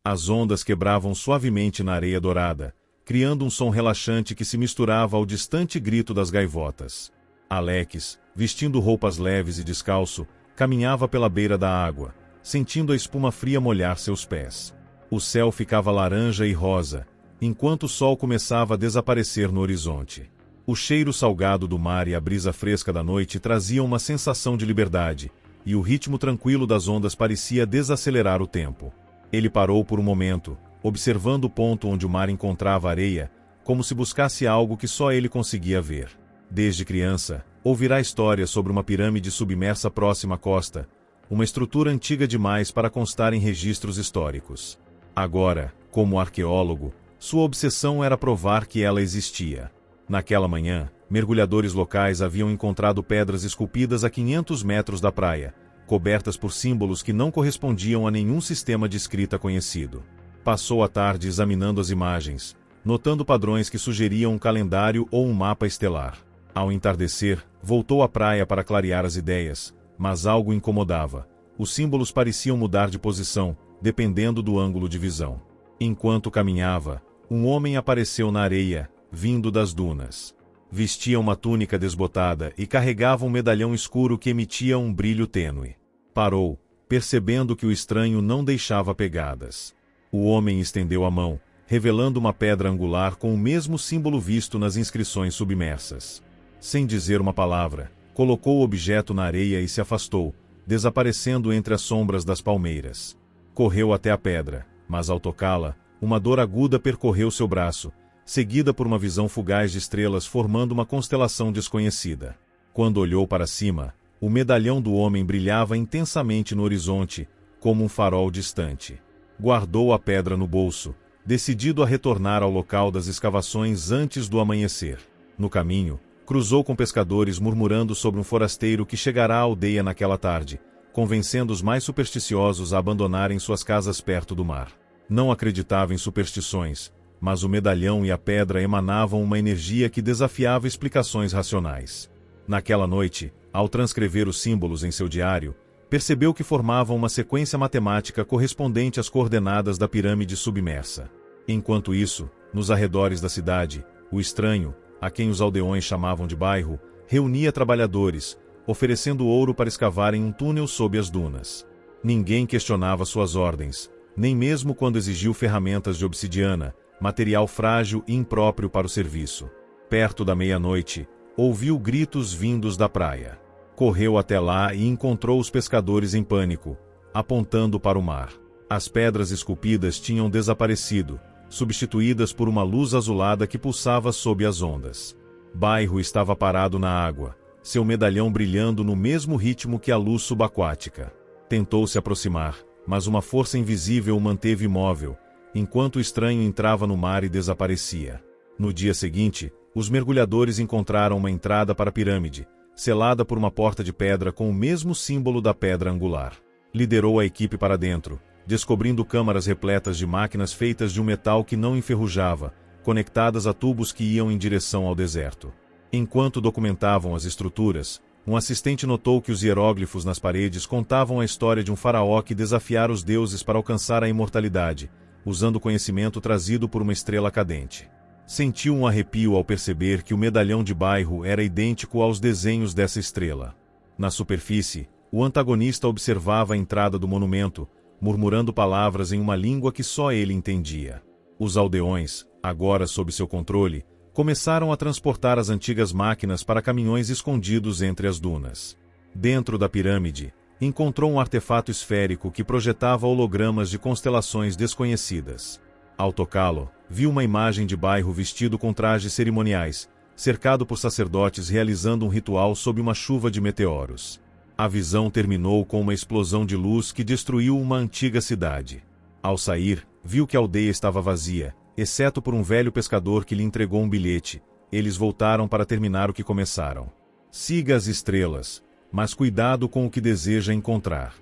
As ondas quebravam suavemente na areia dourada, criando um som relaxante que se misturava ao distante grito das gaivotas. Alex, vestindo roupas leves e descalço, caminhava pela beira da água, sentindo a espuma fria molhar seus pés. O céu ficava laranja e rosa, enquanto o sol começava a desaparecer no horizonte. O cheiro salgado do mar e a brisa fresca da noite traziam uma sensação de liberdade, e o ritmo tranquilo das ondas parecia desacelerar o tempo. Ele parou por um momento, observando o ponto onde o mar encontrava areia, como se buscasse algo que só ele conseguia ver. Desde criança, ouvirá histórias sobre uma pirâmide submersa próxima à costa, uma estrutura antiga demais para constar em registros históricos. Agora, como arqueólogo, sua obsessão era provar que ela existia. Naquela manhã, mergulhadores locais haviam encontrado pedras esculpidas a 500 metros da praia, cobertas por símbolos que não correspondiam a nenhum sistema de escrita conhecido. Passou a tarde examinando as imagens, notando padrões que sugeriam um calendário ou um mapa estelar. Ao entardecer, voltou à praia para clarear as ideias, mas algo incomodava. Os símbolos pareciam mudar de posição, dependendo do ângulo de visão. Enquanto caminhava, um homem apareceu na areia, vindo das dunas. Vestia uma túnica desbotada e carregava um medalhão escuro que emitia um brilho tênue. Parou, percebendo que o estranho não deixava pegadas. O homem estendeu a mão, revelando uma pedra angular com o mesmo símbolo visto nas inscrições submersas. Sem dizer uma palavra, colocou o objeto na areia e se afastou, desaparecendo entre as sombras das palmeiras. Correu até a pedra, mas ao tocá-la, uma dor aguda percorreu seu braço, seguida por uma visão fugaz de estrelas formando uma constelação desconhecida. Quando olhou para cima, o medalhão do homem brilhava intensamente no horizonte, como um farol distante. Guardou a pedra no bolso, decidido a retornar ao local das escavações antes do amanhecer. No caminho, cruzou com pescadores murmurando sobre um forasteiro que chegará à aldeia naquela tarde, convencendo os mais supersticiosos a abandonarem suas casas perto do mar. Não acreditava em superstições, mas o medalhão e a pedra emanavam uma energia que desafiava explicações racionais. Naquela noite, ao transcrever os símbolos em seu diário, percebeu que formavam uma sequência matemática correspondente às coordenadas da pirâmide submersa. Enquanto isso, nos arredores da cidade, o estranho, a quem os aldeões chamavam de bairro, reunia trabalhadores, oferecendo ouro para escavarem um túnel sob as dunas. Ninguém questionava suas ordens, nem mesmo quando exigiu ferramentas de obsidiana, material frágil e impróprio para o serviço. Perto da meia-noite, ouviu gritos vindos da praia. Correu até lá e encontrou os pescadores em pânico, apontando para o mar. As pedras esculpidas tinham desaparecido, substituídas por uma luz azulada que pulsava sob as ondas. Bairro estava parado na água, seu medalhão brilhando no mesmo ritmo que a luz subaquática. Tentou se aproximar, mas uma força invisível o manteve imóvel, enquanto o estranho entrava no mar e desaparecia. No dia seguinte, os mergulhadores encontraram uma entrada para a pirâmide, selada por uma porta de pedra com o mesmo símbolo da pedra angular. Liderou a equipe para dentro, descobrindo câmaras repletas de máquinas feitas de um metal que não enferrujava, conectadas a tubos que iam em direção ao deserto. Enquanto documentavam as estruturas, um assistente notou que os hieróglifos nas paredes contavam a história de um faraó que desafiara os deuses para alcançar a imortalidade, usando o conhecimento trazido por uma estrela cadente. Sentiu um arrepio ao perceber que o medalhão de bairro era idêntico aos desenhos dessa estrela. Na superfície, o antagonista observava a entrada do monumento, murmurando palavras em uma língua que só ele entendia. Os aldeões, agora sob seu controle, começaram a transportar as antigas máquinas para caminhões escondidos entre as dunas. Dentro da pirâmide, encontrou um artefato esférico que projetava hologramas de constelações desconhecidas. Ao tocá-lo, viu uma imagem de bairro vestido com trajes cerimoniais, cercado por sacerdotes realizando um ritual sob uma chuva de meteoros. A visão terminou com uma explosão de luz que destruiu uma antiga cidade. Ao sair, viu que a aldeia estava vazia, exceto por um velho pescador que lhe entregou um bilhete. Eles voltaram para terminar o que começaram. Siga as estrelas, mas cuidado com o que deseja encontrar.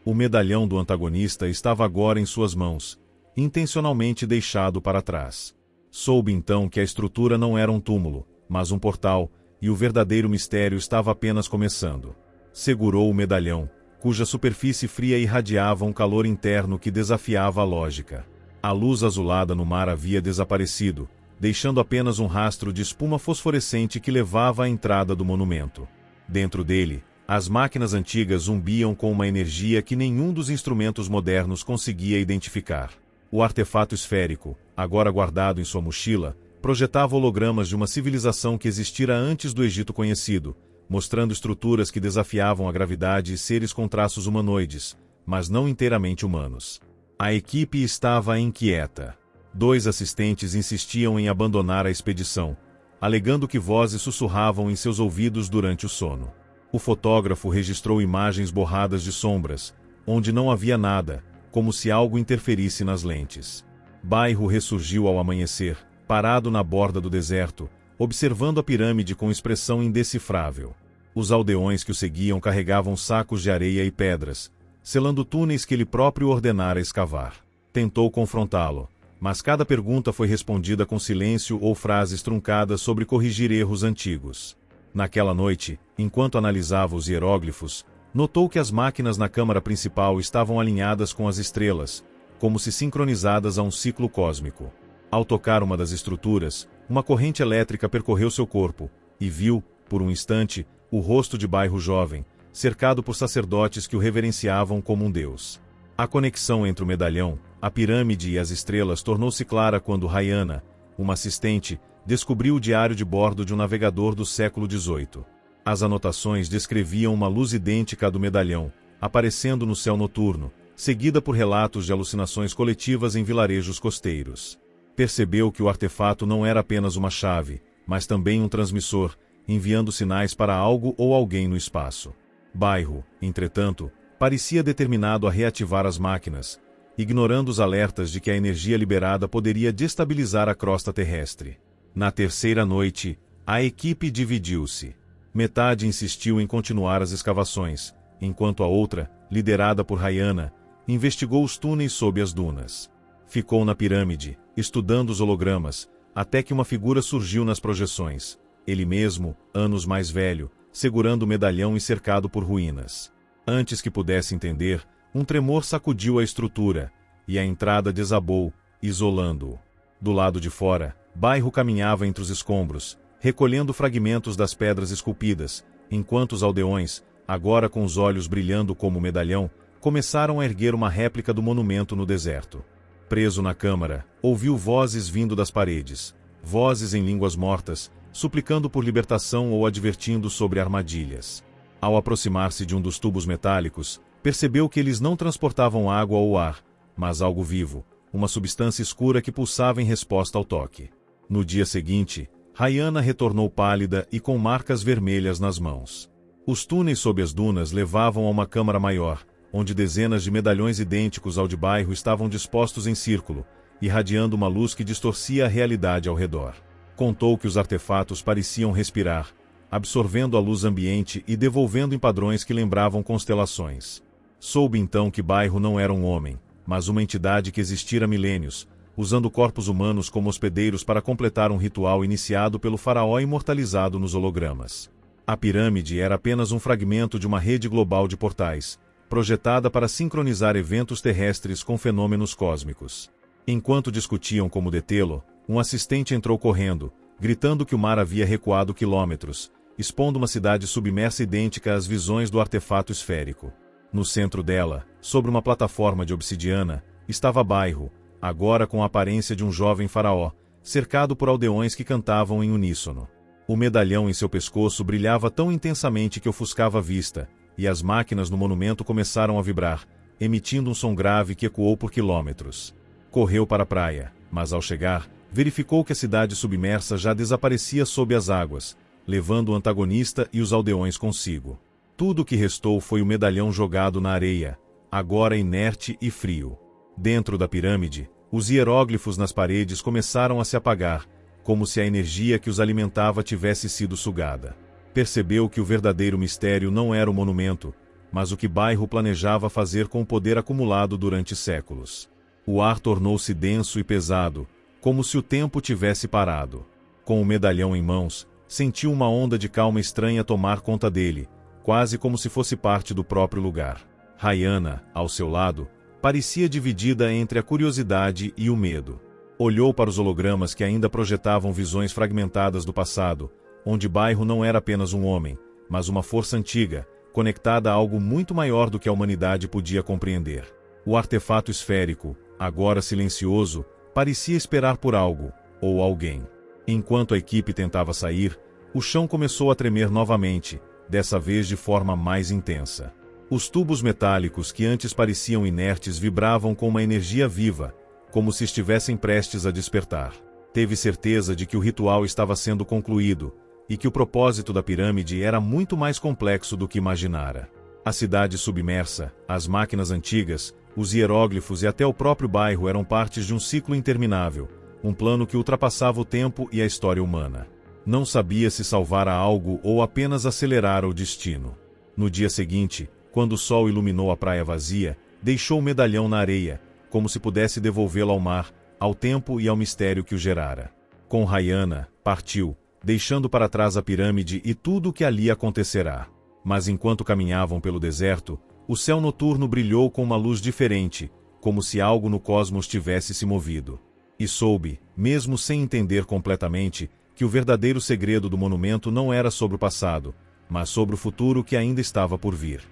O medalhão do antagonista estava agora em suas mãos, intencionalmente deixado para trás. Soube então que a estrutura não era um túmulo, mas um portal, e o verdadeiro mistério estava apenas começando. Segurou o medalhão, cuja superfície fria irradiava um calor interno que desafiava a lógica. A luz azulada no mar havia desaparecido, deixando apenas um rastro de espuma fosforescente que levava à entrada do monumento. Dentro dele, as máquinas antigas zumbiam com uma energia que nenhum dos instrumentos modernos conseguia identificar. O artefato esférico, agora guardado em sua mochila, projetava hologramas de uma civilização que existira antes do Egito conhecido, mostrando estruturas que desafiavam a gravidade e seres com traços humanoides, mas não inteiramente humanos. A equipe estava inquieta. 2 assistentes insistiam em abandonar a expedição, alegando que vozes sussurravam em seus ouvidos durante o sono. O fotógrafo registrou imagens borradas de sombras, onde não havia nada, como se algo interferisse nas lentes. Bairro ressurgiu ao amanhecer, parado na borda do deserto, observando a pirâmide com expressão indecifrável. Os aldeões que o seguiam carregavam sacos de areia e pedras, selando túneis que ele próprio ordenara escavar. Tentou confrontá-lo, mas cada pergunta foi respondida com silêncio ou frases truncadas sobre corrigir erros antigos. Naquela noite, enquanto analisava os hieróglifos, notou que as máquinas na câmara principal estavam alinhadas com as estrelas, como se sincronizadas a um ciclo cósmico. Ao tocar uma das estruturas, uma corrente elétrica percorreu seu corpo, e viu, por um instante, o rosto de Bairro jovem, cercado por sacerdotes que o reverenciavam como um deus. A conexão entre o medalhão, a pirâmide e as estrelas tornou-se clara quando Rayana, uma assistente, descobriu o diário de bordo de um navegador do século XVIII. As anotações descreviam uma luz idêntica à do medalhão, aparecendo no céu noturno, seguida por relatos de alucinações coletivas em vilarejos costeiros. Percebeu que o artefato não era apenas uma chave, mas também um transmissor, enviando sinais para algo ou alguém no espaço. Bairro, entretanto, parecia determinado a reativar as máquinas, ignorando os alertas de que a energia liberada poderia destabilizar a crosta terrestre. Na terceira noite, a equipe dividiu-se. Metade insistiu em continuar as escavações, enquanto a outra, liderada por Rayana, investigou os túneis sob as dunas. Ficou na pirâmide, estudando os hologramas, até que uma figura surgiu nas projeções. Ele mesmo, anos mais velho, segurando o medalhão e cercado por ruínas. Antes que pudesse entender, um tremor sacudiu a estrutura, e a entrada desabou, isolando-o. Do lado de fora, Bairro caminhava entre os escombros, recolhendo fragmentos das pedras esculpidas, enquanto os aldeões, agora com os olhos brilhando como o medalhão, começaram a erguer uma réplica do monumento no deserto. Preso na câmara, ouviu vozes vindo das paredes, vozes em línguas mortas, suplicando por libertação ou advertindo sobre armadilhas. Ao aproximar-se de um dos tubos metálicos, percebeu que eles não transportavam água ou ar, mas algo vivo, uma substância escura que pulsava em resposta ao toque. No dia seguinte, Rayana retornou pálida e com marcas vermelhas nas mãos. Os túneis sob as dunas levavam a uma câmara maior, onde dezenas de medalhões idênticos ao de Bairro estavam dispostos em círculo, irradiando uma luz que distorcia a realidade ao redor. Contou que os artefatos pareciam respirar, absorvendo a luz ambiente e devolvendo em padrões que lembravam constelações. Soube então que Bairro não era um homem, mas uma entidade que existira há milênios, usando corpos humanos como hospedeiros para completar um ritual iniciado pelo faraó imortalizado nos hologramas. A pirâmide era apenas um fragmento de uma rede global de portais, projetada para sincronizar eventos terrestres com fenômenos cósmicos. Enquanto discutiam como detê-lo, um assistente entrou correndo, gritando que o mar havia recuado quilômetros, expondo uma cidade submersa idêntica às visões do artefato esférico. No centro dela, sobre uma plataforma de obsidiana, estava Bairro, agora com a aparência de um jovem faraó, cercado por aldeões que cantavam em uníssono. O medalhão em seu pescoço brilhava tão intensamente que ofuscava a vista, e as máquinas no monumento começaram a vibrar, emitindo um som grave que ecoou por quilômetros. Correu para a praia, mas ao chegar, verificou que a cidade submersa já desaparecia sob as águas, levando o antagonista e os aldeões consigo. Tudo o que restou foi o medalhão jogado na areia, agora inerte e frio. Dentro da pirâmide, os hieróglifos nas paredes começaram a se apagar, como se a energia que os alimentava tivesse sido sugada. Percebeu que o verdadeiro mistério não era o monumento, mas o que Bairro planejava fazer com o poder acumulado durante séculos. O ar tornou-se denso e pesado, como se o tempo tivesse parado. Com o medalhão em mãos, sentiu uma onda de calma estranha tomar conta dele, quase como se fosse parte do próprio lugar. Rayana, ao seu lado, parecia dividida entre a curiosidade e o medo. Olhou para os hologramas que ainda projetavam visões fragmentadas do passado, onde Bairro não era apenas um homem, mas uma força antiga, conectada a algo muito maior do que a humanidade podia compreender. O artefato esférico, agora silencioso, parecia esperar por algo, ou alguém. Enquanto a equipe tentava sair, o chão começou a tremer novamente, dessa vez de forma mais intensa. Os tubos metálicos que antes pareciam inertes vibravam com uma energia viva, como se estivessem prestes a despertar. Teve certeza de que o ritual estava sendo concluído, e que o propósito da pirâmide era muito mais complexo do que imaginara. A cidade submersa, as máquinas antigas, os hieróglifos e até o próprio bairro eram partes de um ciclo interminável, um plano que ultrapassava o tempo e a história humana. Não sabia se salvara algo ou apenas acelerar o destino. No dia seguinte, quando o sol iluminou a praia vazia, deixou o medalhão na areia, como se pudesse devolvê-lo ao mar, ao tempo e ao mistério que o gerara. Com Rayana, partiu, deixando para trás a pirâmide e tudo o que ali acontecerá. Mas enquanto caminhavam pelo deserto, o céu noturno brilhou com uma luz diferente, como se algo no cosmos tivesse se movido. E soube, mesmo sem entender completamente, que o verdadeiro segredo do monumento não era sobre o passado, mas sobre o futuro que ainda estava por vir.